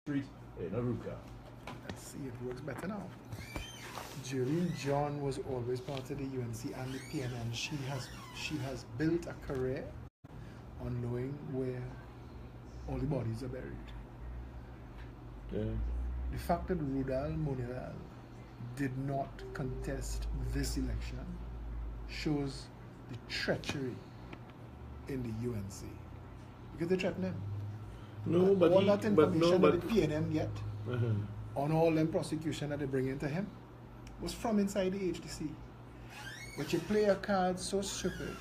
Street in Aruka. Let's see, it works better now. Jillian John was always part of the UNC and the PNN. She has built a career on knowing where all the bodies are buried. Yeah. The fact that Rudal Muniral did not contest this election shows the treachery in the UNC. Because they threatened him. No, but all that information but that the PNM get on all them prosecution that they bring into him was from inside the HDC. But you play a card so stupid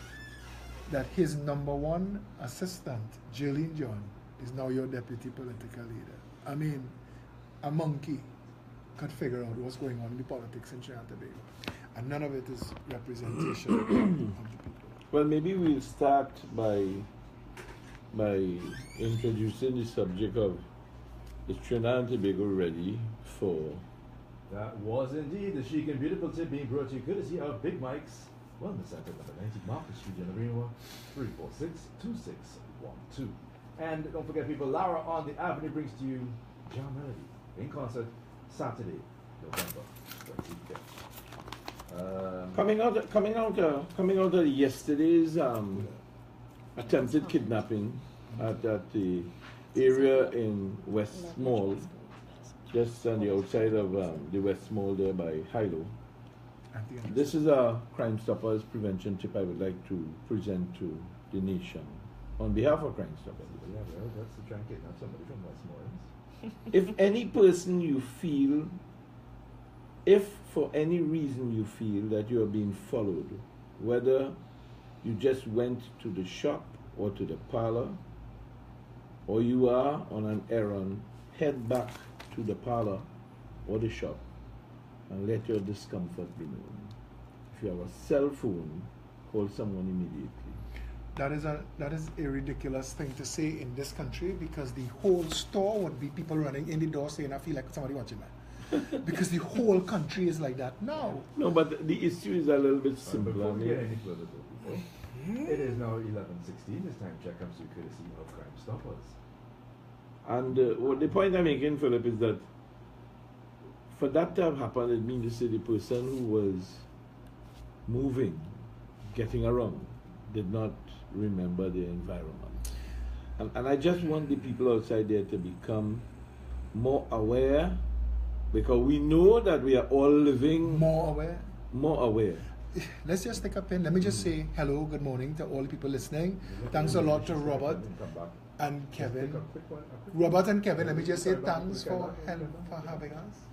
that his number one assistant, Jillian John, is now your deputy political leader. I mean, a monkey could figure out what's going on in the politics in Trinidad and Tobago. And none of it is representation of the people. Well, maybe we'll start by introducing the subject of, is Trinidad and Tobago ready for... That was indeed the chic and beautiful tip being brought to you courtesy of Big Mike's Wellness Center, number 90 Market Street, Geneva, 346-2612. And don't forget, people, Lara on the Avenue brings to you John Melody in concert Saturday, November 25th. Coming out of yesterday's attempted kidnapping at the area in West Mall, just on the outside of the West Mall there by Hilo. This is a Crime Stoppers prevention tip I would like to present to the nation on behalf of Crime Stoppers. Yeah, well, that's to try and kidnap somebody from Westmoreland. If any person you feel, if for any reason you feel that you are being followed, whether you just went to the shop or to the parlor, or you are on an errand, head back to the parlor or the shop and let your discomfort be known. If you have a cell phone, call someone immediately. That is a ridiculous thing to say in this country, because the whole store would be people running in the door saying, I feel like somebody watching me. Because the whole country is like that now. No, but the issue is a little bit simpler. Before we get any further, it is now 11:16. This time check comes to courtesy of Crime Stoppers. And what the point I'm making, Philip, is that for that to have happened, it means to say the person who was moving, getting around, did not remember the environment. And I just want the people outside there to become more aware, because we know that we are all living More aware. more aware. Let's just take a pin. Let me just say hello, good morning to all the people listening. Thanks a lot to Robert and Kevin. Robert and Kevin, let me just say thanks for having us.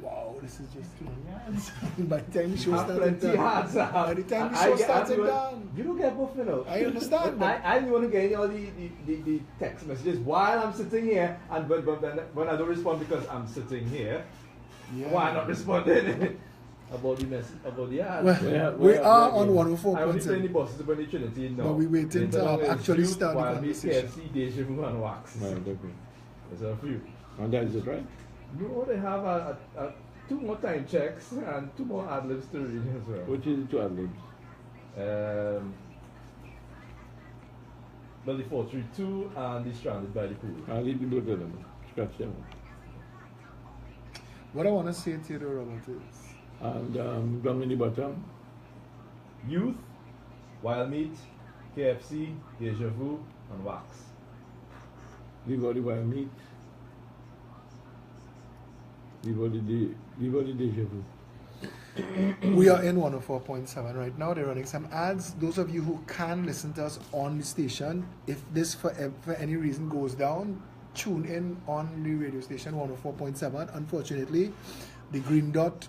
Wow, this is just 2 yards. By the time the show started down. By the time the show started down. You don't get both, you know. I understand. I want to get all the text messages while I'm sitting here, and when I don't respond because I'm sitting here, why not responding? About the message, about the ad. Well, we are on 104.7. I was saying the bosses about the Trinity now. But we're waiting to actually start the while conversation. KFC, Deja Vu and Wax. Right, okay. There's a few. And that is it, right? No, they have a 2 more time checks and 2 more ad libs to read as well. Which is the 2 ad libs? Well, the 432 and the Stranded by the Pool. I'll leave the both of them. Scratch them. What I want to say to you, though, Robert, is And down in the bottom, Youth, Wild Meat, KFC, Deja Vu, and Wax. leave out the wild meat, leave out the Deja Vu. we are in 104.7 right now. They're running some ads. Those of you who can listen to us on the station, if this for any reason goes down, tune in on the radio station 104.7. Unfortunately, the Green Dot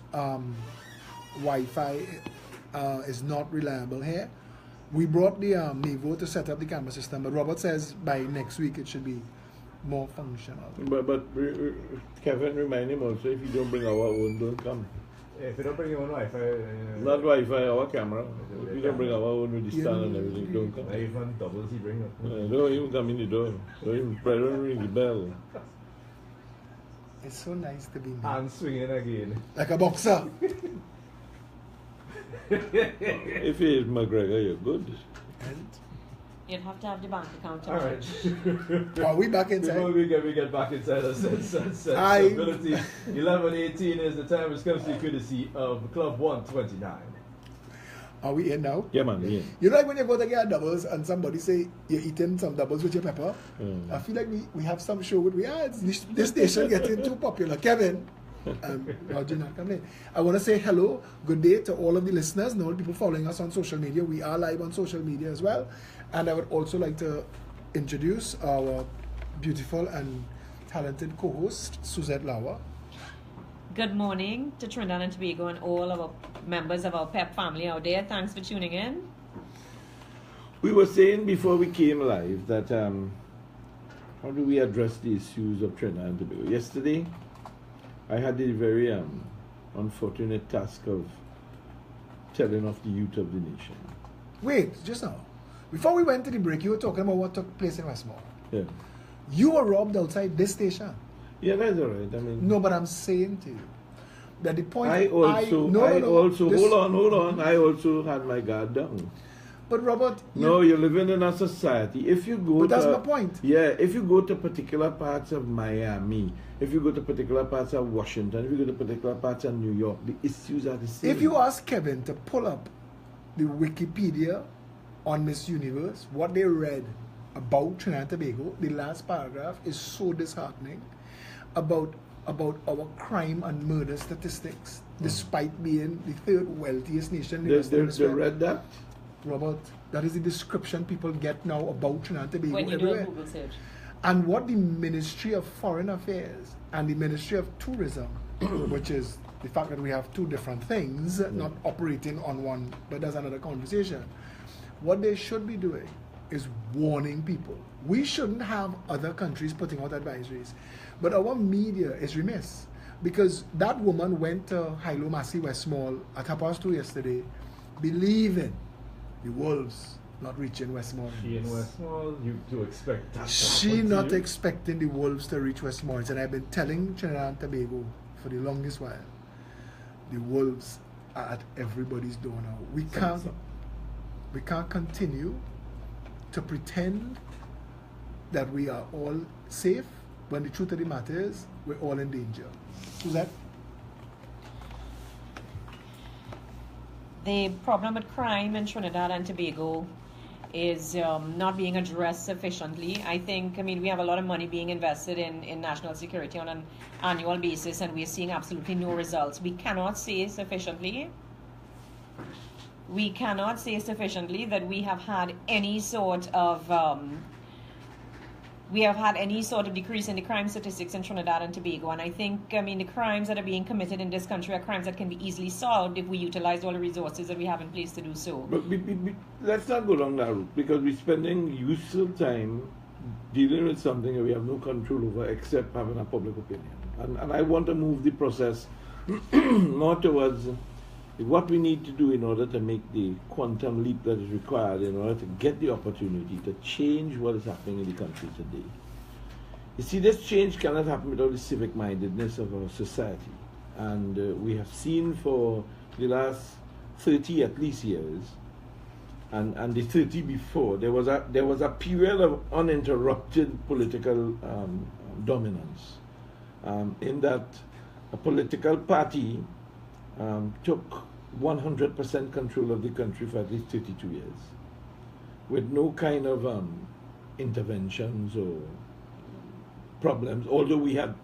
Wi-Fi is not reliable here. We brought the Nevo to set up the camera system, but Robert says by next week it should be more functional. But Kevin, remind him also, if you don't bring our own, don't come. If you don't bring your own Wi-Fi, Not Wi-Fi, our camera. If you don't bring our own with the stand and everything, don't come. even doubles he bring up. Don't even come in the door. Don't ring the bell. It's so nice to be me. And swinging again. Like a boxer. If he is McGregor, you're good. And You'd have to have the bank account. All right. Are we back inside? Before we get back inside the sensibility, 11:18 is the time. It comes to the courtesy of Club 129. Are we in now? Yeah, man, yeah. You know, like when you go to get doubles and somebody say you're eating some doubles with your pepper? I feel like we have some show with this station getting too popular. Kevin, Roger not coming in. I want to say hello, good day to all of the listeners and all the people following us on social media. We are live on social media as well. And I would also like to introduce our beautiful and talented co-host, Suzette Lauer. Good morning to Trinidad and Tobago and all of our members of our PEP family out there. Thanks for tuning in. We were saying before we came live that how do we address the issues of Trinidad and Tobago? Yesterday, I had the very unfortunate task of telling off the youth of the nation. Wait, just now. Before we went to the break, you were talking about what took place in Westmore. Yeah. You were robbed outside this station. Yeah, that's all right. I mean, no, but I'm saying to you that the point. Hold on. I also had my guard down. But Robert, you're living in a society. If you go, but that's my point. Yeah, if you go to particular parts of Miami, if you go to particular parts of Washington, if you go to particular parts of New York, the issues are the same. If you ask Kevin to pull up the Wikipedia on Miss Universe, what they read about Trinidad and Tobago, the last paragraph is so disheartening about our crime and murder statistics, despite being the third wealthiest nation in the Western Hemisphere. They read that? Robert, that is the description people get now about Trinidad and Tobago when you everywhere. do a Google search. And what the Ministry of Foreign Affairs and the Ministry of Tourism, which is the fact that we have two different things, not operating on one, but that's another conversation. What they should be doing is warning people. We shouldn't have other countries putting out advisories. But our media is remiss because that woman went to Hilo Massey Westmall at 2:30 yesterday, believing the wolves not reaching Westmore. She in Westmore, you do expect that. She not expecting the wolves to reach Westmore. And I've been telling Trinidad and Tobago for the longest while, the wolves are at everybody's door now. We can't continue to pretend that we are all safe when the truth of the matter is we're all in danger. Who's that? The problem with crime in Trinidad and Tobago is not being addressed sufficiently. I mean, we have a lot of money being invested in national security on an annual basis, and we're seeing absolutely no results. We cannot say sufficiently that we have had any sort of decrease in the crime statistics in Trinidad and Tobago. And I think, the crimes that are being committed in this country are crimes that can be easily solved if we utilize all the resources that we have in place to do so. But let's not go down that route, because we're spending useful time dealing with something that we have no control over except having a public opinion. And I want to move the process more towards what we need to do in order to make the quantum leap that is required in order to get the opportunity to change what is happening in the country today. You see, this change cannot happen without the civic mindedness of our society. And we have seen for the last 30 at least years, and the 30 before, there was a period of uninterrupted political dominance, in that a political party took 100% control of the country for at least 32 years, with no kind of interventions or problems, although we had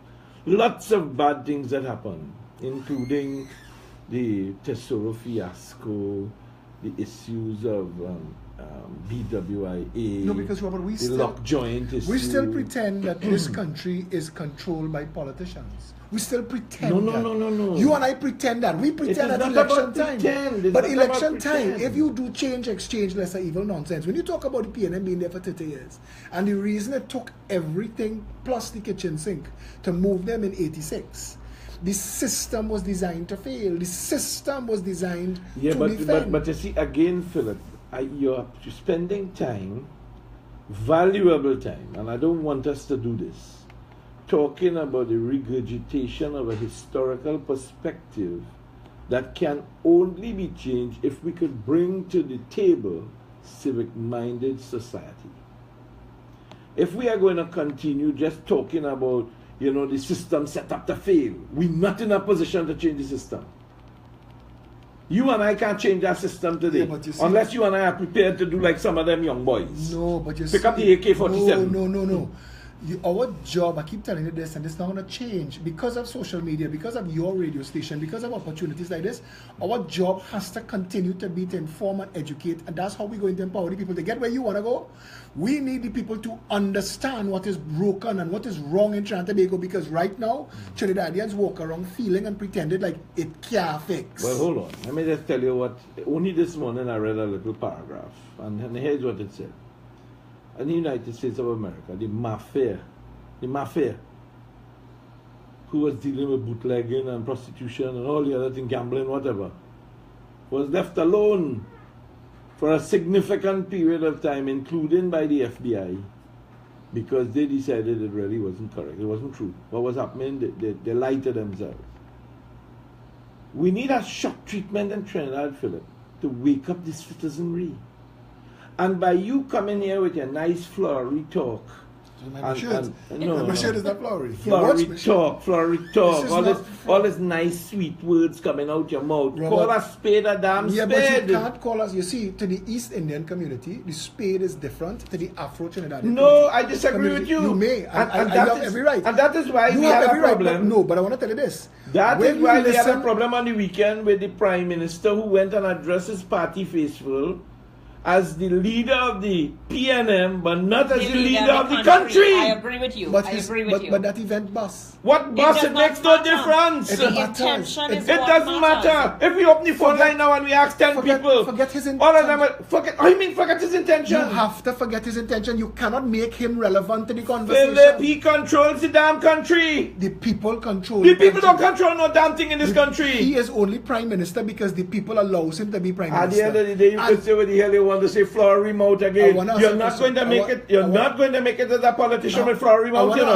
lots of bad things that happened, including the Tesoro fiasco, the issues of BWIA, no, because Robert, we still pretend that this country is controlled by politicians. We still pretend No. You and I pretend that. We pretend at election time. But election time, if you do change, exchange, lesser evil nonsense. When you talk about the PNM being there for 30 years, and the reason it took everything plus the kitchen sink to move them in 86, the system was designed to fail. The system was designed to defend. But you see, again, Philip, you're spending time, valuable time, and I don't want us to do this, talking about the regurgitation of a historical perspective that can only be changed if we could bring to the table civic-minded society. If we are going to continue just talking about, the system set up to fail, we're not in a position to change the system. You and I can't change that system today, unless you and I are prepared to do like some of them young boys. No, but you pick up the AK-47. No. Our job, I keep telling you this, and it's not going to change because of social media, because of your radio station, because of opportunities like this. Our job has to continue to be to inform and educate, and that's how we're going to empower the people to get where you want to go. We need the people to understand what is broken and what is wrong in Trinidad and Tobago, because right now, Trinidadians walk around feeling and pretending like it can't fix. Well, hold on. Let me just tell you what, only this morning I read a little paragraph, and here's what it said. In the United States of America, the mafia, who was dealing with bootlegging and prostitution and all the other things, gambling, whatever, was left alone for a significant period of time, including by the FBI, because they decided it really wasn't correct. It wasn't true. What was happening, they lied to themselves. We need a shock treatment in Trinidad, Philip, to wake up this citizenry. And by you coming here with your nice flowery talk, my shirt is not flowery. Flowery talk, all this nice sweet words coming out your mouth. Robert, call a spade a damn spade. Yeah, but you can't call us. You see, to the East Indian community, the spade is different to the Afro-Trinidadian No, I disagree with you. You may, and you have every right. And that is why we have a problem. No, but I want to tell you this. That is why we had a problem on the weekend with the Prime Minister who went and addressed his party faithful as the leader of the PNM, but not as the leader of the country. I agree with you. But that event bus. What bus? It makes no difference. It doesn't matter. If we open the phone line now and we ask 10 people, forget his intention. all of them forget his intention. You have to forget his intention. You cannot make him relevant to the conversation. Philip, he controls the damn country. The people control the people don't control no damn thing in this country. He is only Prime Minister because the people allows him to be Prime Minister. At the end of the day, you could say what the hell you want to say flowery mouth again. You're not going to make it. You're not going to make it as a politician with flowery mouth. I want to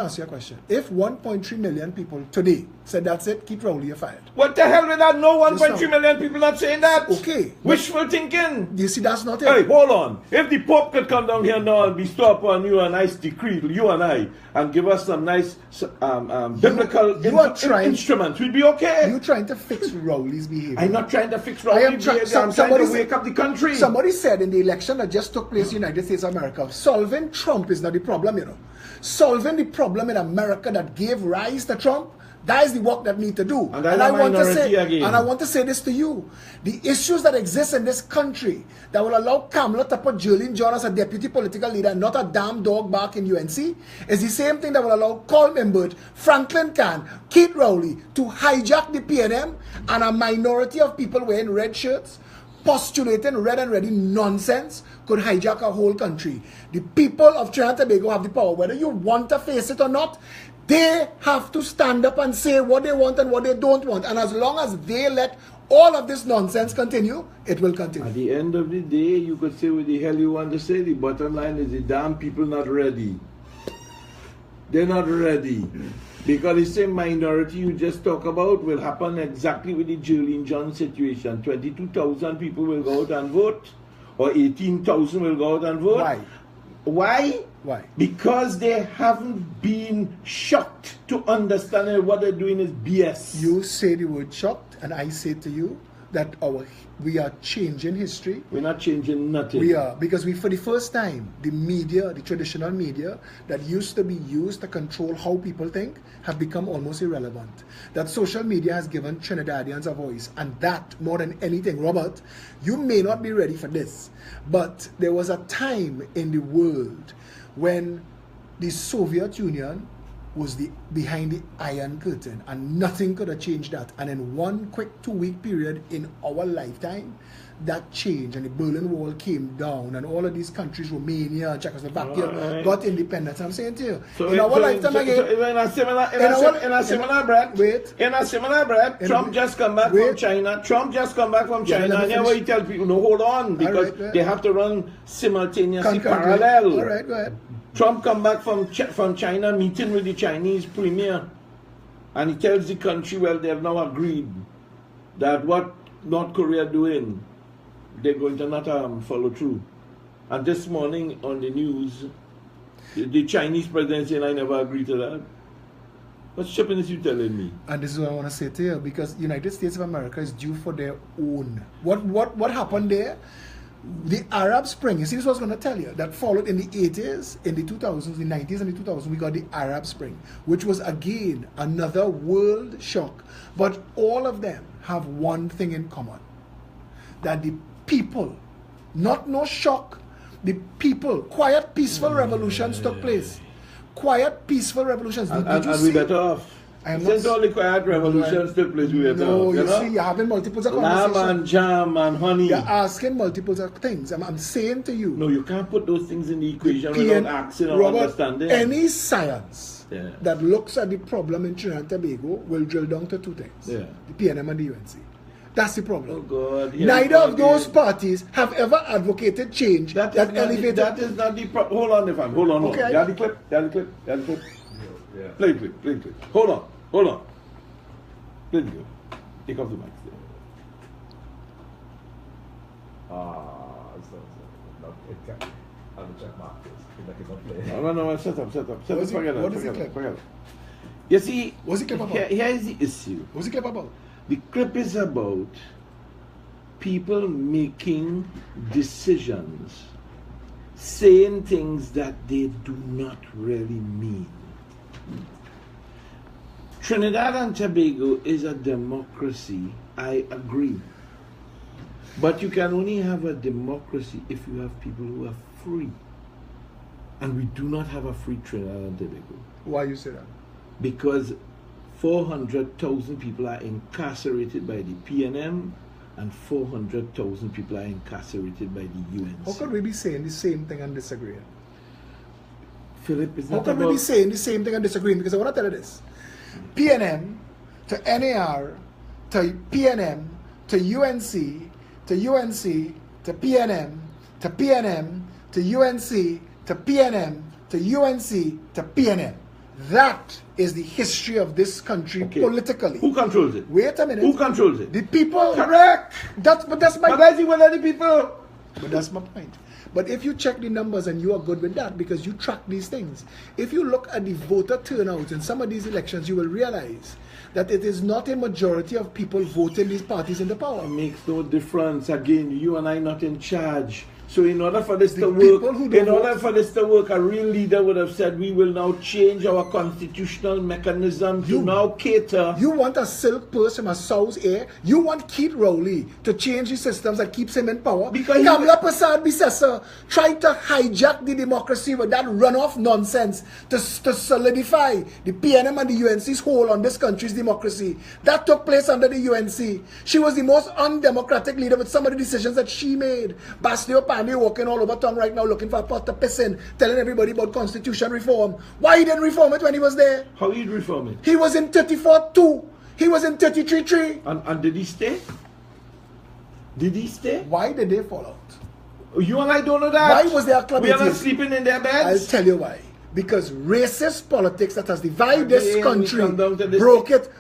ask you a question. If 1.3 million people today said that's it, Keith Rowley, you're fired. What the hell with that? No 1.3 million people not saying that. Okay. Wishful thinking. You see, that's not it. Hey, hold on. If the Pope could come down here now and bestow upon you a nice decree, you and I, and give us some nice biblical instruments, we'd be okay. You're trying to fix Rowley's behavior. I'm not trying to fix Rowley's behavior. I'm trying to wake up the country. Somebody said in the election that just took place in the United States of America, solving Trump is not the problem, Solving the problem in America that gave rise to Trump, that is the work that we need to do. And I want to say this to you. The issues that exist in this country that will allow Kamala to put Julian John as a deputy political leader and not a damn dog bark in UNC is the same thing that will allow Colm Imbert, Franklin Kahn, Keith Rowley to hijack the PNM, and a minority of people wearing red shirts postulating red and ready nonsense could hijack a whole country. The people of Trinidad and Tobago have the power. Whether you want to face it or not, they have to stand up and say what they want and what they don't want. And as long as they let all of this nonsense continue, it will continue. At the end of the day, you could say what the hell you want to say. The bottom line is the damn people not ready. They're not ready. Because the same minority you just talk about will happen exactly with the Julian John situation. 22,000 people will go out and vote, or 18,000 will go out and vote. Why? Why? Because they haven't been shocked to understand that what they're doing is BS. You say the word shocked, and I say to you that we are changing history. We're not changing nothing. We are, because for the first time, the media, the traditional media that used to be used to control how people think, have become almost irrelevant. That social media has given Trinidadians a voice, and that, more than anything, Robert, you may not be ready for this, but there was a time in the world when the Soviet Union was behind the Iron Curtain, and nothing could have changed that. And in one quick 2-week period in our lifetime, that changed, and the Berlin Wall came down, and all of these countries, Romania, Czechoslovakia, got independence. I'm saying to you, in our lifetime again. In a similar breath, Trump just come back from China. And here we tell people, no, hold on, because they have to run simultaneously, parallel. All right, go ahead. Trump come back from China, meeting with the Chinese premier, and he tells the country, well, they have now agreed that what North Korea doing, they're going to not follow through. And this morning on the news, the Chinese president saying, I never agreed to that. What shipping is you telling me? And this is what I want to say to you, because United States of America is due for their own. What happened there? The Arab Spring, you see, this was going to tell you, that followed in the 80s, in the 2000s, the 90s and the 2000s, we got the Arab Spring, which was again another world shock. But all of them have one thing in common, that the people, not no shock, the people, quiet, peaceful revolutions took place. Quiet, peaceful revolutions. And we better off. Since all the quiet revolutions took place, we better off. You see, you're having multiple conversations. Lamb and jam and honey. You're asking multiple things. I'm saying to you. No, you can't put those things in the equation without asking or understanding. Any science that looks at the problem in Trinidad and Tobago will drill down to two things. The PNM and the UNC. That's the problem. Oh God. Neither of those parties have ever advocated change that elevated. That is not the problem. Hold on, Ifan. Hold on. Okay. You have the clip. Yeah. Play it. Hold on. Play the clip. Take off the mic. I'll check mark this. No, shut up. What is the clip? You see, What's the clip about? here is the issue. What's the clip about? The clip is about people making decisions, saying things that they do not really mean. Trinidad and Tobago is a democracy, I agree. But you can only have a democracy if you have people who are free. And we do not have a free Trinidad and Tobago. Why you say that? Because 400,000 people are incarcerated by the PNM and 400,000 people are incarcerated by the UNC. How could we be saying the same thing and disagreeing? Philip, is How not can we about... be saying the same thing and disagreeing? Because I want to tell you this. PNM to NAR to PNM to UNC to UNC to PNM to PNM to UNC to PNM to UNC to PNM. That is the history of this country politically. Who controls it? Wait a minute. Who controls it? The people. Correct. That's my. But that's with the people. But that's my point. But if you check the numbers, and you are good with that because you track these things, if you look at the voter turnout in some of these elections, you will realize that it is not a majority of people voting these parties into power. It makes no difference. Again, you and I not in charge. So in order for this to work, a real leader would have said, we will now change our constitutional mechanism to now cater. You want a silk purse from a sow's ear? You want Keith Rowley to change the systems that keeps him in power? Because Kamala Prasad Bissessar tried to hijack the democracy with that runoff nonsense to solidify the PNM and the UNC's hold on this country's democracy. That took place under the UNC. She was the most undemocratic leader with some of the decisions that she made. Bastille Pandey walking all over town right now looking for a pot to piss in, telling everybody about constitution reform. Why he didn't reform it when he was there? How he reform it? He was in 34-2. He was in 33-3. And did he stay? Did he stay? Why did they fall out? You and I don't know that. Why was there a club? We are not sleeping in their beds. I'll tell you why. Because racist politics that has divided this country broke it.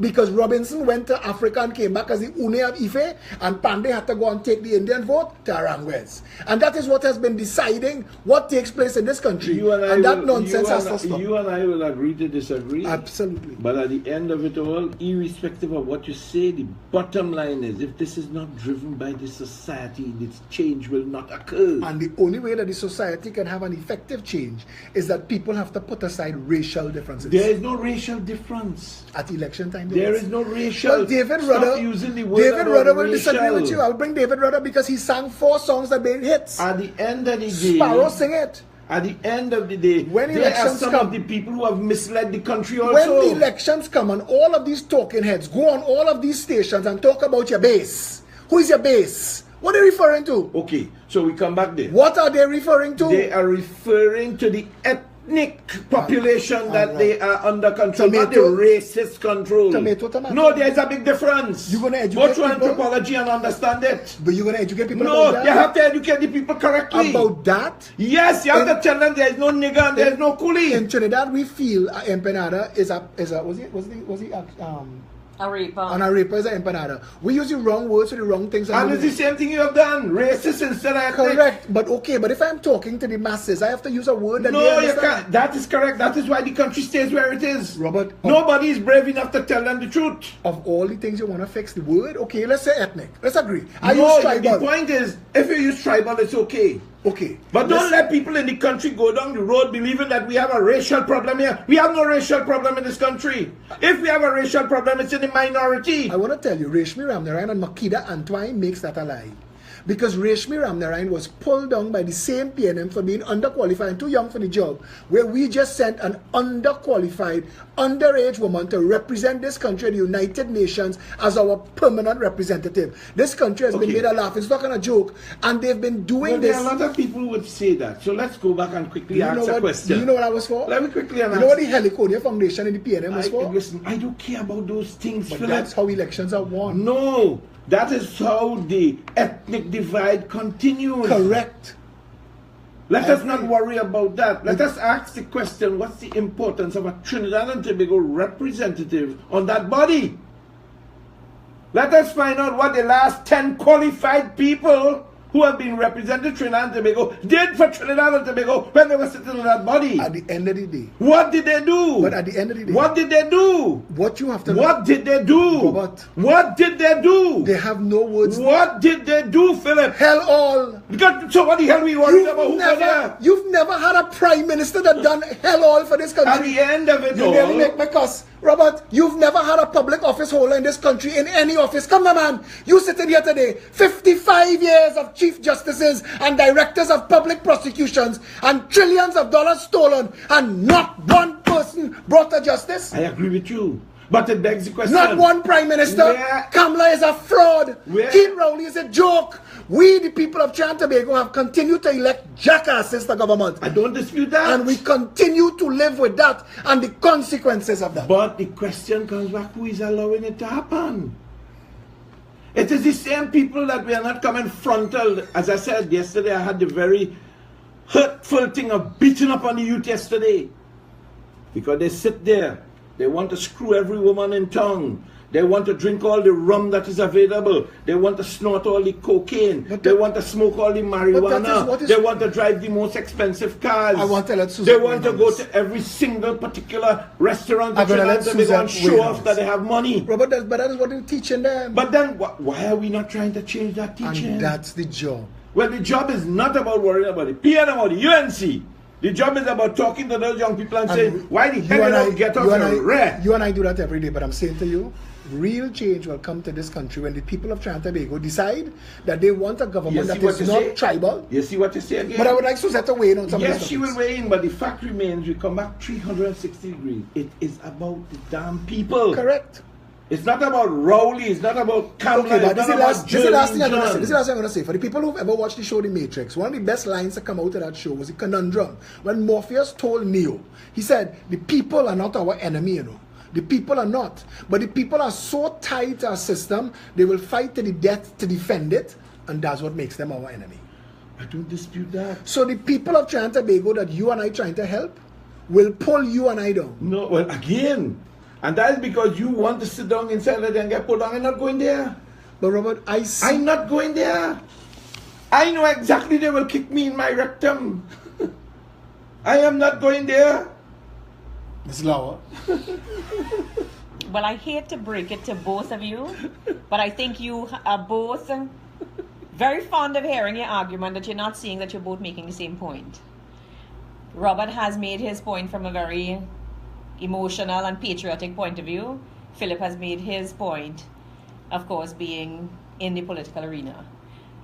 Because Robinson went to Africa and came back as the Une of Ife, and Pandey had to go and take the Indian vote to Aranguez. And that is what has been deciding what takes place in this country. And that nonsense has to stop. You and I will agree to disagree. Absolutely. But at the end of it all, irrespective of what you say, the bottom line is, if this is not driven by the society, this change will not occur. And the only way that the society can have an effective change is that people have to put aside racial differences. There is no racial difference. At election time, there is no racial. Well, David Rudder will disagree with you. I'll bring David Rudder because he sang 4 songs that made hits. At the end of the day, Sparrow sing it. At the end of the day, when there are some of the people who have misled the country also. When the elections come and all of these talking heads go on all of these stations and talk about your base. Who is your base? What are they referring to? Okay, so we come back there. What are they referring to? They are referring to the ethnic population that they are under control, not the racist control. Tomato. No, there's a big difference. You're going to educate Go through people? anthropology and understand it. But you're going to educate people no, about that? You have to educate the people correctly. About that? Yes, you have to tell them there's no nigger and there's no coolie. In Trinidad, we feel Empanada is a Arepa. And arepa is an empanada. We use the wrong words for the wrong things. And it's the same thing you have done. Racist instead of ethnic. Correct. But okay, but if I'm talking to the masses, I have to use a word that they No, you understand. can't. That is correct. That is why the country stays where it is. Robert, Nobody is brave enough to tell them the truth. of all the things you want to fix, the word, okay, let's say ethnic. Let's agree. I No, use tribal. the point is, if you use tribal, it's okay. Okay. But don't let people in the country go down the road believing that we have a racial problem here. We have no racial problem in this country. If we have a racial problem, it's in the minority. I want to tell you, Reshmi Ramnarayan and Makida Antwine makes that a lie. Because Reshmi Ramnarayan was pulled down by the same PNM for being underqualified and too young for the job, where we just sent an underqualified, underage woman to represent this country at the United Nations as our permanent representative. This country has been made a laugh. It's not kind of joke. And they've been doing Well, this. there are a lot of people who would say that. So let's go back and quickly ask a question. Do you know what I was for? Let me quickly You answer. know what the Heliconia Foundation and the PNM was for? Listen, I don't care about those things, But Philip. that's how elections are won. No, that is how the ethnic divide continues. Correct. Let us not worry about that. Let us ask the question, what's the importance of a Trinidad and Tobago representative on that body? Let us find out what the last 10 qualified people who have been represented Trinidad and Tobago did for Trinidad and Tobago when they were sitting in that body. At the end of the day. What did they do? But at the end of the day. What did they do? What you have to What did they do? Robert. What did they do? They have no words. What did they do, Philip? Hell all. So what the hell we worried about? Who got there? You've never had a prime minister that done hell all for this country. At the end of it You all, nearly make me cuss. Robert, you've never had a public office holder in this country in any office. Come on, man. You sitting here today, 55 years of chief justices and directors of public prosecutions and trillions of dollars stolen, and not one person brought to justice. I agree with you. But it begs the question. Not one prime minister. Where- Kamala is a fraud. Where- Keith Rowley is a joke. We, the people of Trinidad and Tobago, have continued to elect jackasses to government. I don't dispute that. And we continue to live with that and the consequences of that. But the question comes back, who is allowing it to happen? It is the same people that we are not coming frontal. As I said yesterday, I had the very hurtful thing of beating up on the youth yesterday. Because they sit there. They want to screw every woman in town. They want to drink all the rum that is available. They want to snort all the cocaine. But they want to smoke all the marijuana. what is- They want to drive the most expensive cars. I want to let Susan They want to weigh go on to this. every single particular restaurant I'm that gonna let they Susan want to show weigh on off this. that they have money. Robert, but that is what they're teaching them. But then, why are we not trying to change that teaching? And that's the job. Well, the job is not about worrying about the PNM or the UNC. The job is about talking to those young people and saying, why the hell you don't get off your red? You and I do that every day, but I'm saying to you, real change will come to this country when the people of Trinidad and Tobago decide that they want a government that is not tribal. You see what you say again? But I would like Suzette to weigh in on some of Yes, this. she will weigh in, but the fact remains, we come back 360 degrees. It is about the damn people. Correct. It's not about Rowley, it's not about Kamala, Okay, but it's this is not the last, about this is the last thing I'm Jeremy going to say. John. This is the last thing I'm going to say. For the people who've ever watched the show The Matrix, one of the best lines that come out of that show was the conundrum. When Morpheus told Neo, he said, the people are not our enemy, you know. The people are not. But the people are so tied to our system, they will fight to the death to defend it, and that's what makes them our enemy. I don't dispute that. So the people of Trinidad and Tobago that you and I trying to help will pull you and I down. No, well, again, and that is because you want to sit down inside it and get pulled down. I'm not going there. But Robert, I see. I'm not going there. I know exactly they will kick me in my rectum. I am not going there. Ms. Lauer. Well, I hate to break it to both of you, but I think you are both very fond of hearing your argument that you're not seeing that you're both making the same point. Robert has made his point from a very emotional and patriotic point of view. Philip has made his point, of course, being in the political arena.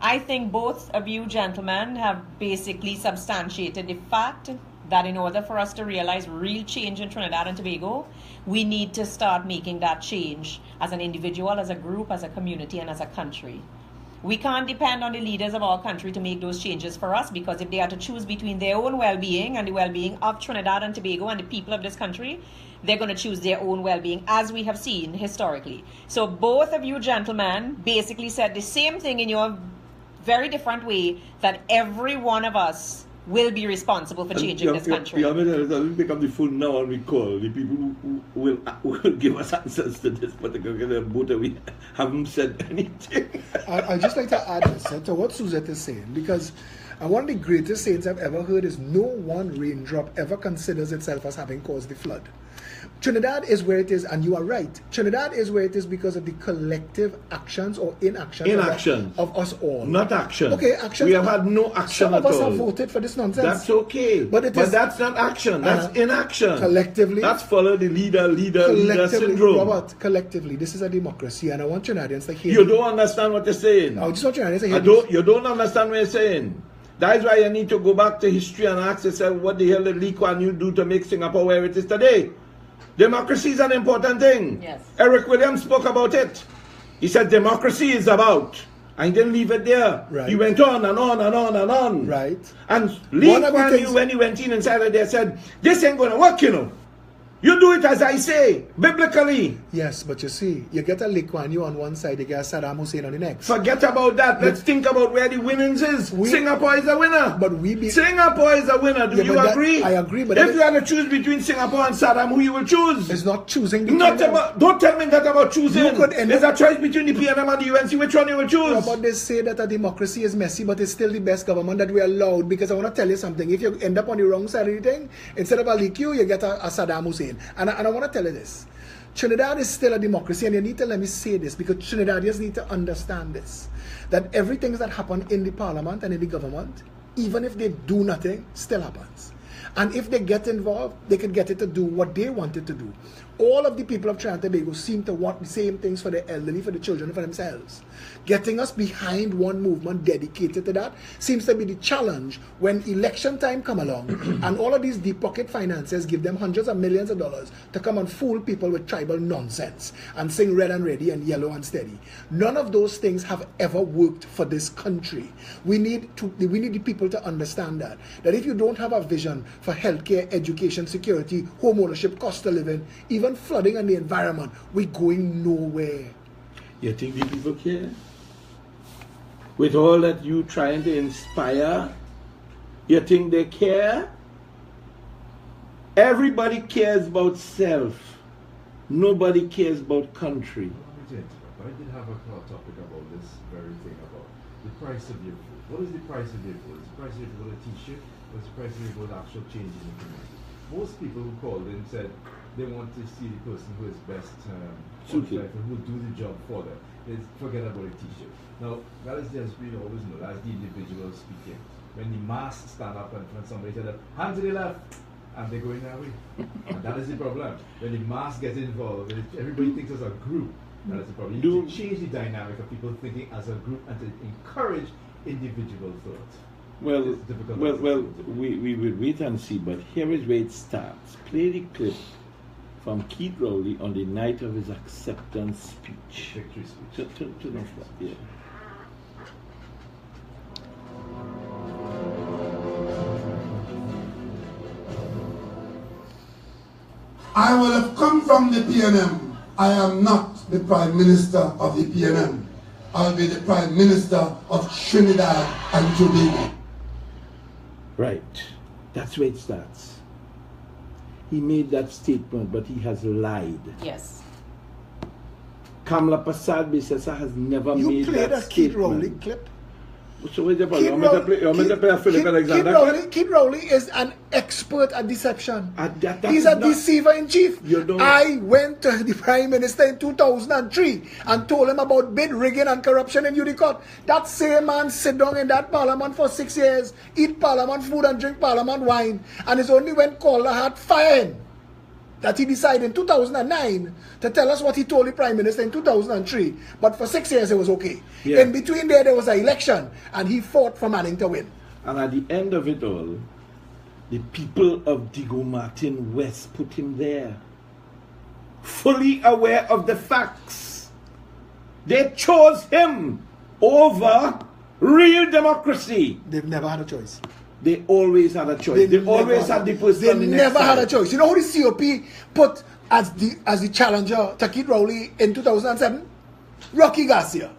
I think both of you gentlemen have basically substantiated the fact that in order for us to realize real change in Trinidad and Tobago, we need to start making that change as an individual, as a group, as a community, and as a country. We can't depend on the leaders of our country to make those changes for us, because if they are to choose between their own well-being and the well-being of Trinidad and Tobago and the people of this country, they're going to choose their own well-being, as we have seen historically. So both of you gentlemen basically said the same thing in your very different way, that every one of us will be responsible for changing this country. We pick up the phone now and we call the people who will give us answers to this particular voter. We haven't said anything. I'd just like to add this to what Suzette is saying, because one of the greatest sayings I've ever heard is no one raindrop ever considers itself as having caused the flood. Trinidad is where it is, and you are right. Trinidad is where it is because of the collective actions or inaction of us all. Not action. Okay, action. We have had no action Some at of us all. have voted for this nonsense. That's okay. But that's not action. That's inaction. Collectively. That's follow the leader syndrome. Robert, collectively, this is a democracy, and I want Trinidadians to hear You don't understand what you're saying. I just want Trinidadians to hear You don't understand what you're saying. That is why you need to go back to history and ask yourself, what the hell did Lee Kuan Yew do to make Singapore where it is today? Democracy is an important thing. Yes. Eric Williams spoke about it. He said democracy is about. And he didn't leave it there. Right. He went on and on and on and on. Right. And Lee Kuan Yew, when he went inside there, said, this ain't going to work, you know. You do it as I say, biblically. Yes, but you see, you get a Lee Kuan Yew on one side, you get a Saddam Hussein on the next. Forget about that. Let's think about where the winnings is. Singapore is a winner. Singapore is a winner. Do you agree? I agree. But if you had to choose between Singapore and Saddam, who you will choose? It's not choosing. Don't tell me that about choosing. There's a choice between the PNM and the UNC. Which one you will choose? But they say that a democracy is messy, but it's still the best government that we are allowed. Because I want to tell you something. If you end up on the wrong side of the thing, instead of a Lee Kuan Yew, you get a Saddam Hussein. And I want to tell you this. Trinidad is still a democracy, and you need to let me say this, because Trinidadians need to understand this, that everything that happens in the parliament and in the government, even if they do nothing, still happens. And if they get involved, they can get it to do what they want it to do. All of the people of Trinidad and Tobago seem to want the same things for the elderly, for the children, for themselves. Getting us behind one movement dedicated to that seems to be the challenge when election time come along and all of these deep pocket finances give them hundreds of millions of dollars to come and fool people with tribal nonsense and sing red and ready and yellow and steady. None of those things have ever worked for this country. We need the people to understand that if you don't have a vision for healthcare, education, security, home ownership, cost of living, even flooding and the environment, we're going nowhere. You think the people care? With all that you trying to inspire, you think they care? Everybody cares about self. Nobody cares about country. I did have a topic about this very thing, about the price of your food. What is the price of your food? Is the price of your food a t-shirt? Or is the price of your food actual change in the community? Most people who called in said they want to see the person who is best qualified, who will do the job for them. They forget about a t-shirt. Now, that is just, we always know, that's the individual speaking. When the mass stand up and when somebody says, hand to the left, and they're going that way. And that is the problem. When the mass gets involved, everybody thinks as a group, that is the problem. You need to change the dynamic of people thinking as a group and to encourage individual thought. Well, we will wait and see, but here is where it starts. Play the clip from Keith Rowley on the night of his acceptance speech. Victory speech. Turn off that, yeah. I will have come from the PNM. I am not the Prime Minister of the PNM. I'll be the Prime Minister of Trinidad and Tobago. Right. That's where it starts. He made that statement, but he has lied. Yes. Kamla Persad-Bissessar has never made that statement. You played a Keith Rowley clip? So where's the problem? You want me to play a Philip Alexander? Keith Rowley is an expert at deception. He's a deceiver in chief. I went to the Prime Minister in 2003 and told him about bid rigging and corruption in Udicott. That same man sit down in that parliament for 6 years, eat parliament food and drink parliament wine, and it's only when Calder had fired him that he decided in 2009 to tell us what he told the Prime Minister in 2003. But for 6 years it was okay. Yeah. In between there was an election and he fought for Manning to win. And at the end of it all, the people of Diego Martin West put him there. Fully aware of the facts. They chose him over real democracy. They've never had a choice. They always had a choice. They always had the person on the next never had side. a choice. You know who the COP put as the challenger to Keith Rowley in 2007? Rocky Garcia.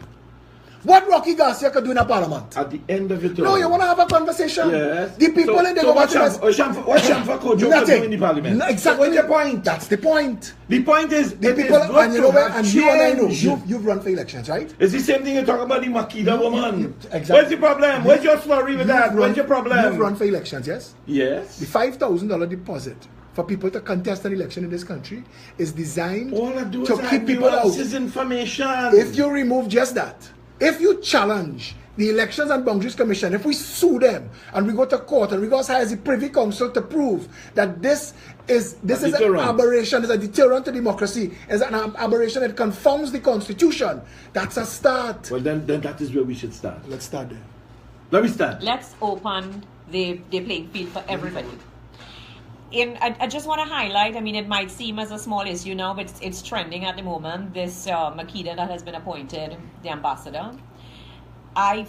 What Rocky Garcia could do in a parliament? At the end of it all. No, you want to have a conversation. Yes. The people in the government. What Shamfa could do in the parliament? No, exactly. What's the point? That's the point. The point is, The people, and you know where, and you and I know, you've run for elections, right? It's the same thing you talk about the Makeda woman. Exactly. What's the problem? Where's your story with that? What's your problem? You've run for elections, yes? Yes. The $5,000 deposit for people to contest an election in this country is designed All I do to is keep people out. This information. If you remove just that, if you challenge the Elections and Boundaries Commission, if we sue them and we go to court and we go as high as the Privy Council to prove that this is an aberration, is a deterrent to democracy, is an aberration that confounds the Constitution, that's a start. Well, then that is where we should start. Let's start there. Let me start. Let's open the playing field for everybody. I just want to highlight, I mean, it might seem as a small issue now, but it's trending at the moment, this Makeda that has been appointed the ambassador. I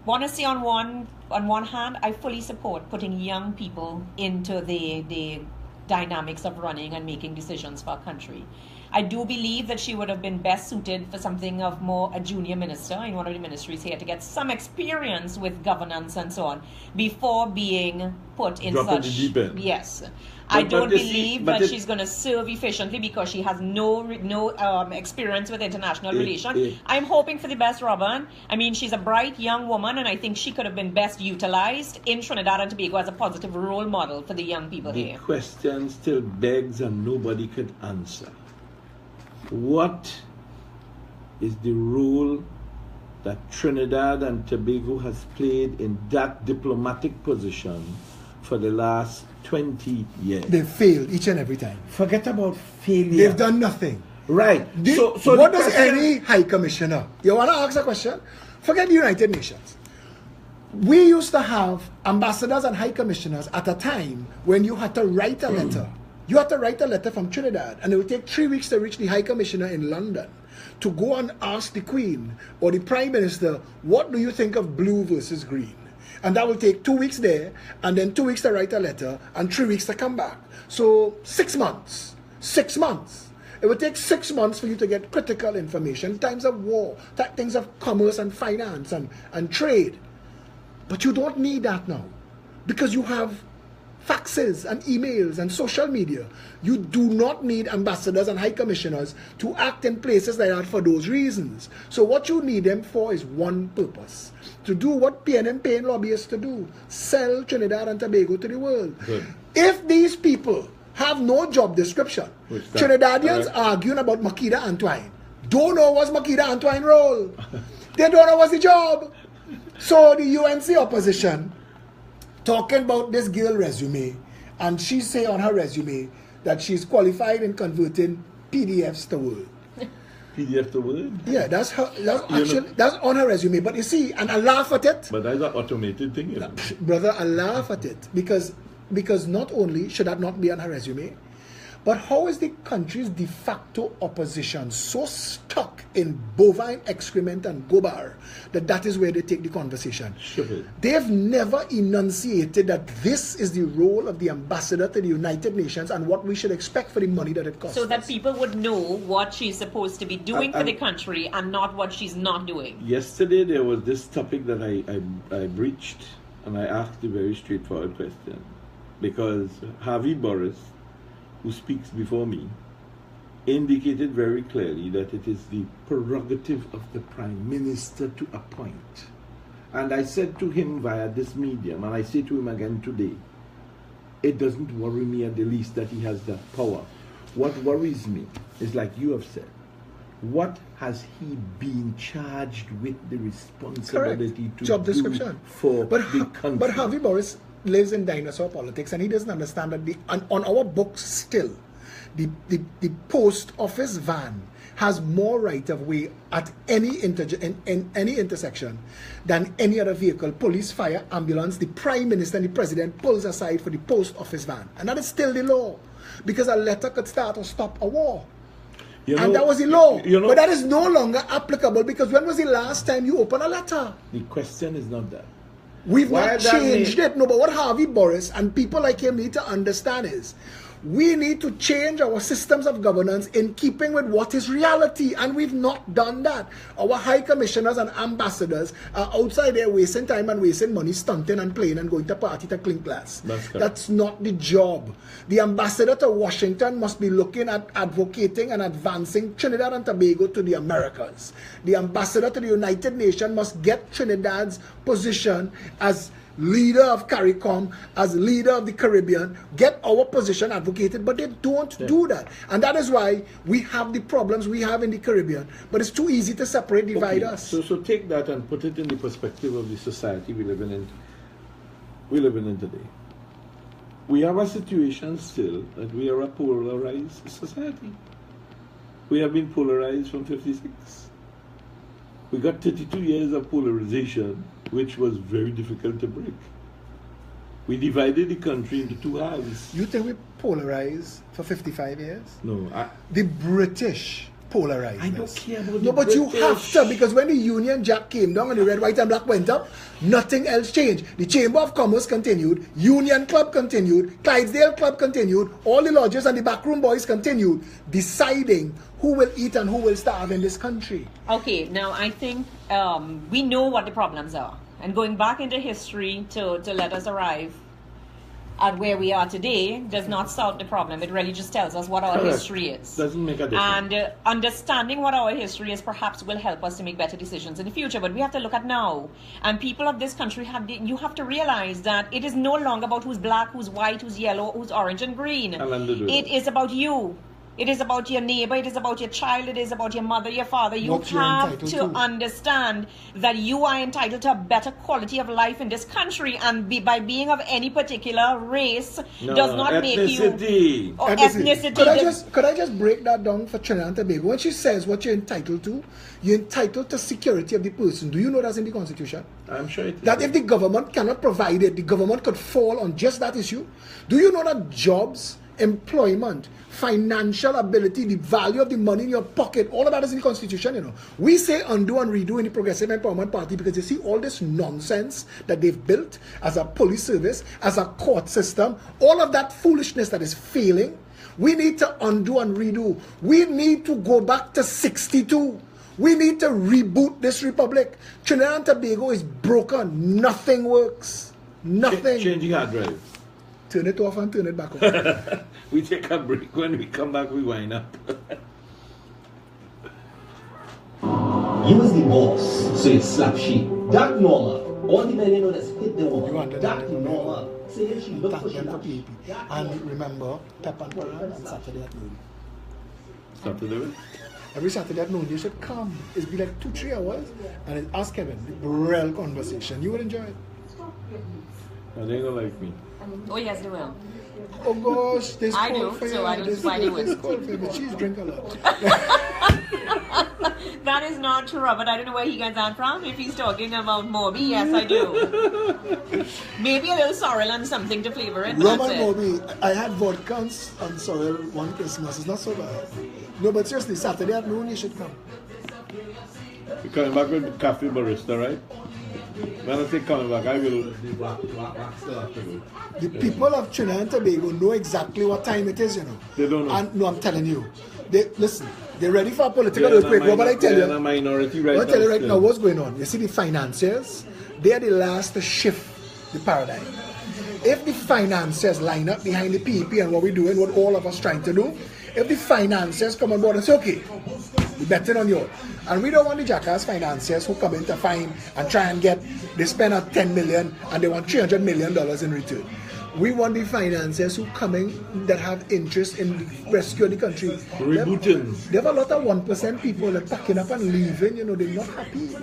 want to say on one hand, I fully support putting young people into the dynamics of running and making decisions for our country. I do believe that she would have been best suited for something of more a junior minister in one of the ministries here to get some experience with governance and so on before being put in Drop such. in the deep end. Yes. I But don't you see, believe but that she's going to serve efficiently because she has no experience with international relations. I'm hoping for the best, Robin. I mean, she's a bright young woman, and I think she could have been best utilized in Trinidad and Tobago as a positive role model for the young people The here. question still begs and nobody could answer. What is the role that Trinidad and Tobago has played in that diplomatic position for the last 20 years? They've failed each and every time. Forget about failure. They've done nothing. Right. So what the does question- any high commissioner, you want to ask a question? Forget the United Nations. We used to have ambassadors and high commissioners at a time when you had to write a letter. You had to write a letter from Trinidad, and it would take 3 weeks to reach the high commissioner in London to go and ask the Queen or the Prime Minister, what do you think of blue versus green? And that will take 2 weeks there, and then 2 weeks to write a letter, and 3 weeks to come back. So 6 months. 6 months. It would take 6 months for you to get critical information, times of war, things of commerce and finance and trade. But you don't need that now, because you have faxes and emails and social media. You do not need ambassadors and high commissioners to act in places like that for those reasons. So what you need them for is one purpose: to do what PNM paying lobbyists to do, sell Trinidad and Tobago to the world. Good. If these people have no job description, Trinidadians arguing about Makeda Antoine don't know what's Makeda Antoine role. They don't know what's the job. So the UNC opposition talking about this girl resume, and she say on her resume that she's qualified in converting PDFs to Word. PDF to Word? Yeah, that's on her resume. But you see, and I laugh at it. But that's an automated thing, you know. Brother, I laugh at it because not only should that not be on her resume, but how is the country's de facto opposition so stuck in bovine excrement and gobar that is where they take the conversation? Sure. They've never enunciated that this is the role of the ambassador to the United Nations and what we should expect for the money that it costs. So that people would know what she's supposed to be doing for the country and not what she's not doing. Yesterday there was this topic that I breached, and I asked a very straightforward question. Because Harvey Boris, who speaks before me, indicated very clearly that it is the prerogative of the Prime Minister to appoint. And I said to him via this medium, and I say to him again today, it doesn't worry me at the least that he has that power. What worries me is, like you have said, what has he been charged with the responsibility to job do description for the country? But Harvey Boris lives in dinosaur politics, and he doesn't understand that on our books still, the post office van has more right of way at any in any intersection than any other vehicle. Police, fire, ambulance, the Prime Minister and the President pulls aside for the post office van, and that is still the law, because a letter could start or stop a war. And that was the law. But that is no longer applicable, because when was the last time you opened a letter? The question is not that. We've not changed it. No, but what Harvey Boris and people like him need to understand is, We need to change our systems of governance in keeping with what is reality, and we've not done that. Our high commissioners and ambassadors are outside there wasting time and wasting money, stunting and playing and going to party to clink glass. That's not the job. The ambassador to Washington must be looking at advocating and advancing Trinidad and Tobago to the Americas. The ambassador to the United Nations must get Trinidad's position as leader of CARICOM, as leader of the Caribbean, get our position advocated, but they don't do that. And that is why we have the problems we have in the Caribbean. But it's too easy to separate, divide us. So take that and put it in the perspective of the society we live in today. We have a situation still that we are a polarized society. We have been polarized from 56. We got 32 years of polarization, which was very difficult to break. We divided the country into two halves. You think we polarized for 55 years? No. The British polarized. I don't care about No, the but you British. have to, because when the Union Jack came down and the red, white and black went up, nothing else changed. The Chamber of Commerce continued, Union Club continued, Clydesdale Club continued, all the lodges and the backroom boys continued, deciding who will eat and who will starve in this country. Okay, now I think we know what the problems are. And going back into history to let us arrive at where we are today does not solve the problem. It really just tells us what our Correct. history is. Doesn't make a difference. And understanding what our history is perhaps will help us to make better decisions in the future. But we have to look at now. And people of this country you have to realize that it is no longer about who's black, who's white, who's yellow, who's orange and green. It is about you. It is about your neighbor, it is about your child, it is about your mother, your father. You What you're have entitled to to. understand that you are entitled to a better quality of life in this country, and by being of any particular race does not make you or ethnicity. Could I just break that down for Trinidad and Tobago? When she says what you're entitled to, you're entitled to security of the person. Do you know that's in the Constitution? I'm sure it is. That if the government cannot provide it, the government could fall on just that issue. Do you know that jobs, employment, financial ability, the value of the money in your pocket, all of that is in the Constitution, you know. We say undo and redo in the Progressive Empowerment Party because you see all this nonsense that they've built as a police service, as a court system, all of that foolishness that is failing. We need to undo and redo. We need to go back to 62. We need to reboot this republic. Trinidad and Tobago is broken. Nothing works. Nothing. Changing hard drive. Turn it off and turn it back on. We take a break. When we come back, we wind up. You was the boss, so you slap she. That normal. All the men you know that's hit the You woman. want That normal. Say she look Thank for she them for laugh. PAP. And remember, Pep and Pan on Saturday at noon. Saturday? Every Saturday at noon, you should come. It's be like 2-3 hours. And ask Kevin. Real conversation. You would enjoy it. They ain't gonna like me. Oh yes, they will. Oh gosh, this I call do, for so you. I don't This see why they this would. call for you, but she's drink a lot. That is not true, Robert. I don't know where he gets that from. If he's talking about Moby, yes, I do. Maybe a little sorrel and something to flavor it. Rum That's and it. Moby. I had vodka and sorrel one Christmas. It's not so bad. No, but seriously, Saturday at noon you should come. You're coming back with the coffee barista, right? When I say coming back, I will. The people of Trinidad and Tobago know exactly what time it is, you know. They don't know. And no, I'm telling you. Listen, they're ready for a political They're in a earthquake. What I tell they're you? in a minority right I'll tell you right still. now what's going on. You see the financiers, they are the last to shift the paradigm. If the financiers line up behind the PEP and what we're doing, what all of us trying to do, if the financiers come on board and say, okay, we betting on you. And we don't want the jackass financiers who come in to find and try and they spend a 10 million and they want $300 million in return. We want the financiers who come in that have interest in rescuing the country. Rebooting. They have a lot of 1% people that packing up and leaving, you know, they're not happy.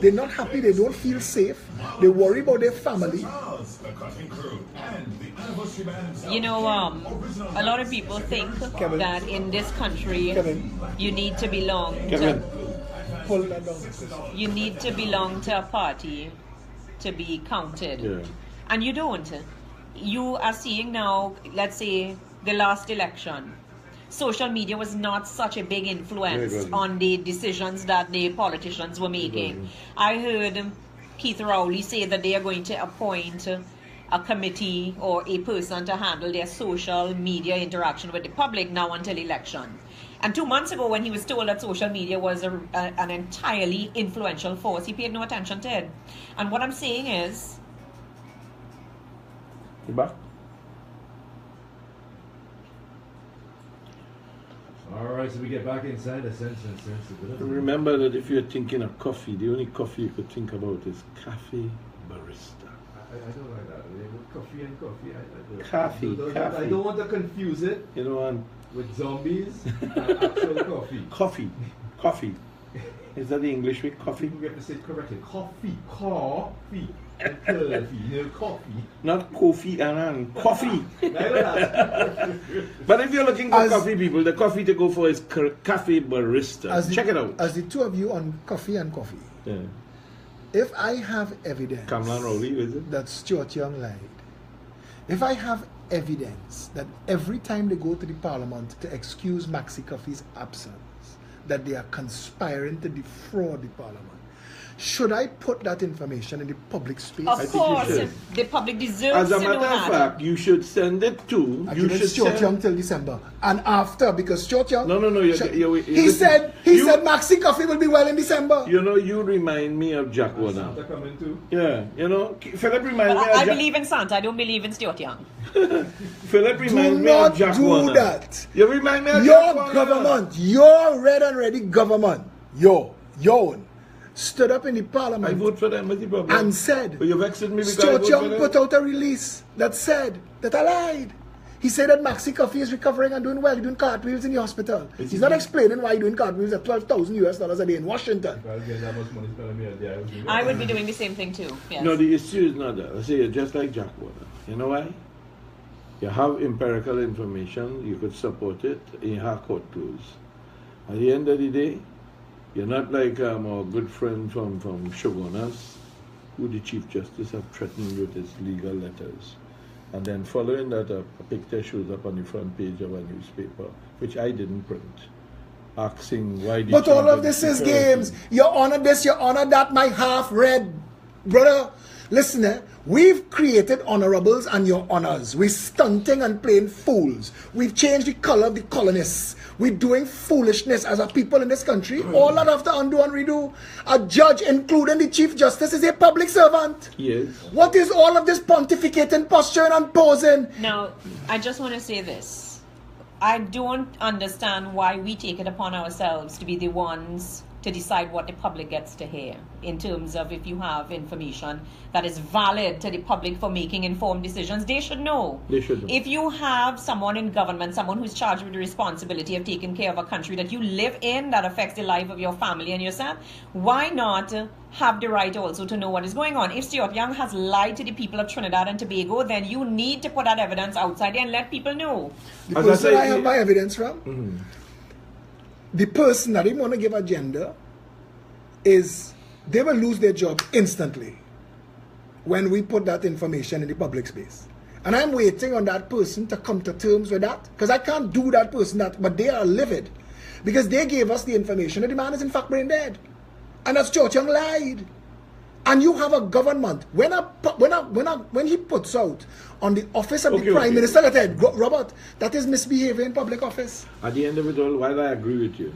They're not happy, they don't feel safe. They worry about their family. You know, a lot of people think Kevin. that in this country Kevin. you need to belong Kevin. Pull that down. you need to belong to a party to be counted. Yeah. And you don't. You are seeing now, let's say, the last election. Social media was not such a big influence wasn't. on the decisions that the politicians were making. wasn't. I heard Keith Rowley say that they are going to appoint a committee or a person to handle their social media interaction with the public now until election. And 2 months ago, when he was told that social media was an entirely influential force, he paid no attention to it. And what I'm saying is... You back? All right, so we get back inside the sense and sensibility. Remember that if you're thinking of coffee, the only coffee you could think about is Cafe Barista. I don't like that. Coffee and coffee. Coffee. I don't want to confuse it. You know, and with zombies and actual coffee. Coffee. Is that the English way? Coffee? We have to say it correctly. Coffee. Coffee. Coffee. Not coffee and coffee. Neither But if you're looking for coffee, people, the coffee to go for is Cafe Barista. Check it out. As the two of you on coffee and coffee. Yeah. If I have evidence Kamlan Rowley, is it? that Stuart Young lied, if I have evidence that every time they go to the parliament to excuse Maxi Coffee's absence, that they are conspiring to defraud the parliament, should I put that information in the public space? Of course, the public deserves As a to know matter of that. fact, you should send it to. I You give should Stuart send. Young till December, and after, because Stuart Young. No. He said Maxi Coffee will be well in December. You know, you remind me of Jack Warner. Santa coming too. Yeah, you know, Philip reminds But me of I Jack. believe in Santa. I don't believe in Stuart Young. Philip Do reminds me not of Jack do Warner. that. You remind me of Jack Your Warner. government, your red and ready government, your own, stood up in the I parliament vote for them. What's the problem? and said, But you vexed me because I Stuart vote for Young them? put out a release that said that I lied. He said that Maxi Coffee is recovering and doing well. He's doing cartwheels in the hospital. He's not explaining why he's doing cartwheels at $12,000 a day in Washington. If I was getting that much money spent on me a day, I would do I would be doing the same thing too. Yes. No, the issue is not that. I say it's just like Jack Warner. You know why? You have empirical information, you could support it, and you have court closed. At the end of the day, you're not like our good friend from Shogunas, who the Chief Justice have threatened with his legal letters. And then following that, a picture shows up on the front page of a newspaper, which I didn't print, asking why the But all chief of this is security- games. You honor this, you honor that, my half-read brother. Listen, we've created honorables and your honors. We're stunting and playing fools. We've changed the color of the colonists. We're doing foolishness as a people in this country. All that have to undo and redo. A judge, including the Chief Justice, is a public servant. Yes. What is all of this pontificating, posturing, and posing? Now, I just want to say this. I don't understand why we take it upon ourselves to be the ones to decide what the public gets to hear in terms of if you have information that is valid to the public for making informed decisions. They should know. They should know. If you have someone in government, someone who's charged with the responsibility of taking care of a country that you live in, that affects the life of your family and yourself, why not have the right also to know what is going on? If Stuart Young has lied to the people of Trinidad and Tobago, then you need to put that evidence outside there and let people know. The As I person say, I have my evidence from, the person that didn't want to give a gender, is they will lose their job instantly when we put that information in the public space. And I'm waiting on that person to come to terms with that, because I can't do that person that, but they are livid because they gave us the information that the man is in fact brain dead, and that Stuart Young lied. And you have a government when he puts out on the office of the Prime Minister that Robert, that is misbehavior in public office. At the end of it all, while I agree with you,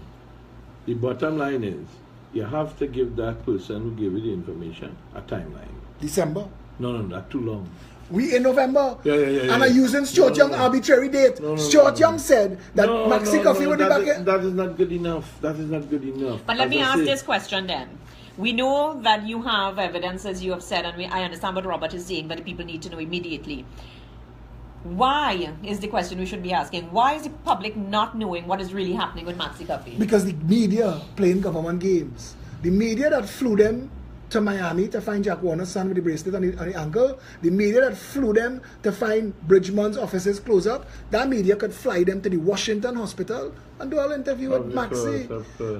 the bottom line is you have to give that person who gave you the information a timeline. December. No, that's too long. We in November. Yeah. And are using Stuart Young arbitrary date. Stuart Young said that Maxi Coffee will be back in. That is not good enough. That is not good enough. But let As me I ask say- this question then. We know that you have evidence, as you have said, and I understand what Robert is saying, that the people need to know immediately. Why is the question we should be asking? Why is the public not knowing what is really happening with Maxi Coffee? Because the media playing government games. The media that flew them to Miami to find Jack Warner's son with the bracelet on the ankle, the media that flew them to find Bridgman's offices close up, that media could fly them to the Washington hospital and do an interview with Maxi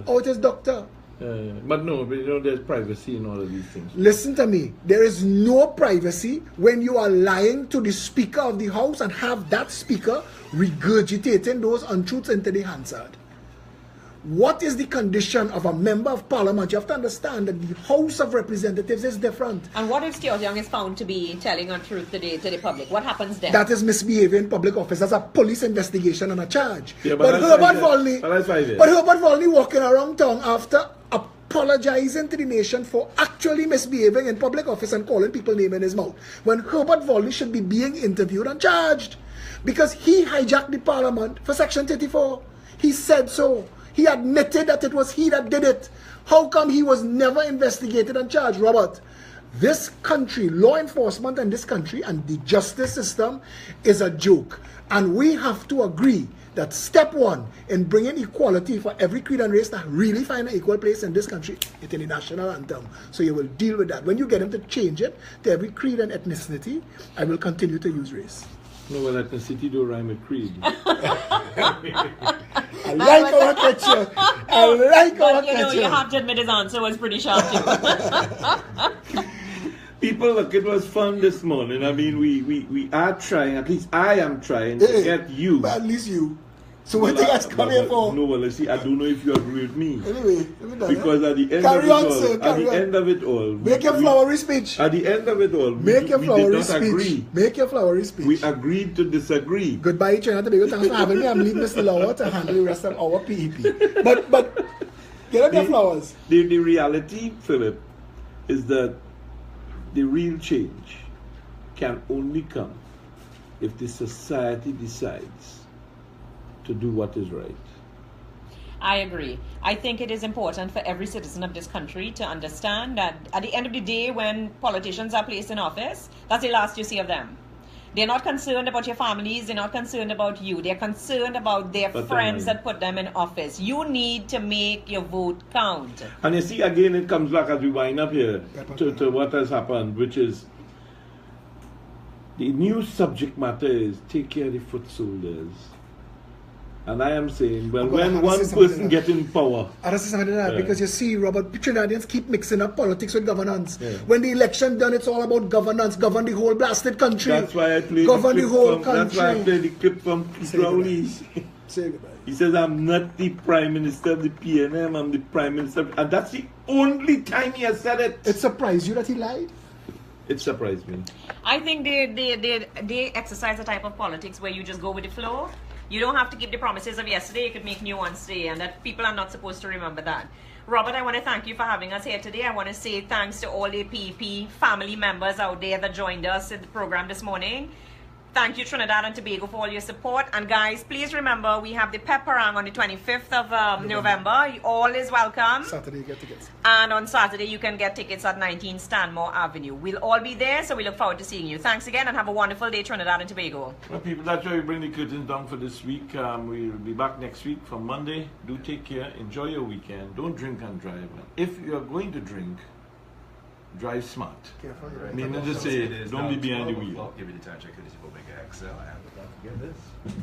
or with his doctor. But no, but you know, there's privacy in all of these things. Listen to me. There is no privacy when you are lying to the Speaker of the House and have that Speaker regurgitating those untruths into the Hansard. what is the condition of a member of parliament? You have to understand that the House of Representatives is different. And what if Stuart Young is found to be telling a truth to the public? What happens then? That is misbehavior in public office. That's a police investigation and a charge. Yeah, but Herbert Volney walking around town after apologizing to the nation for actually misbehaving in public office and calling people name in his mouth, when Herbert Volney should be being interviewed and charged because he hijacked the parliament for Section 34. He said so. He admitted that it was he that did it. How come he was never investigated and charged, Robert? This country, law enforcement in this country and the justice system is a joke. And we have to agree that step one in bringing equality for every creed and race to really find an equal place in this country, it's in the national anthem. So you will deal with that. When you get him to change it to every creed and ethnicity, I will continue to use race. No, well, ethnicity don't rhyme with creed. I like our picture. I like our But picture. you have to admit his answer was pretty shocking. People, look, it was fun this morning. I mean, we are trying, at least I am trying to get you. But at least you. So what do you guys come here for? No, well, see, I don't know if you agree with me. Anyway, let me done, Because at the end Carry of on, it all, sir, at carry the on. end of it all, Make your flowery speech. At the end of it all, Make your we flowery did not speech. agree. Make your flowery speech. We agreed to disagree. Goodbye, Trinidad and Tobago. Thanks for having me. I'm leaving Mr. Lauer to handle the rest of our PEP. But get up your flowers. The reality, Philip, is that the real change can only come if the society decides to do what is right. I agree. I think it is important for every citizen of this country to understand that at the end of the day, when politicians are placed in office, that's the last you see of them. They're not concerned about your families. They're not concerned about you. They're concerned about their friends that put them in office. You need to make your vote count. And you see, again, it comes back as we wind up here to what has happened, which is the new subject matter is take care of the foot soldiers. And I am saying, well, when one person gets in power... I don't say something to that because you see, Robert, Trinidadians keep mixing up politics with governance. Yeah. When the election done, it's all about governance. Govern the whole blasted country. That's why I played Govern the whole country. That's why I played the clip from Crowley. Say goodbye. He says, I'm not the Prime Minister of the PNM, I'm the Prime Minister. And that's the only time he has said it. It surprised you that he lied? It surprised me. I think they exercise a type of politics where you just go with the flow. You don't have to keep the promises of yesterday. You could make new ones today, and that people are not supposed to remember that. Robert, I want to thank you for having us here today. I want to say thanks to all the PEP family members out there that joined us in the program this morning. Thank you, Trinidad and Tobago, for all your support. And guys, please remember, we have the Pep Parang on the 25th of November. All is welcome. Saturday you get tickets. And on Saturday, you can get tickets at 19 Stanmore Avenue. We'll all be there, so we look forward to seeing you. Thanks again, and have a wonderful day, Trinidad and Tobago. Well, people, that's why we bring the curtains down for this week. We'll be back next week from Monday. Do take care. Enjoy your weekend. Don't drink and drive. And if you are going to drink, drive smart. Careful. Right. Meaning to say, don't be behind the wheel. Give it a time check. This is Omega XL, and don't forget this.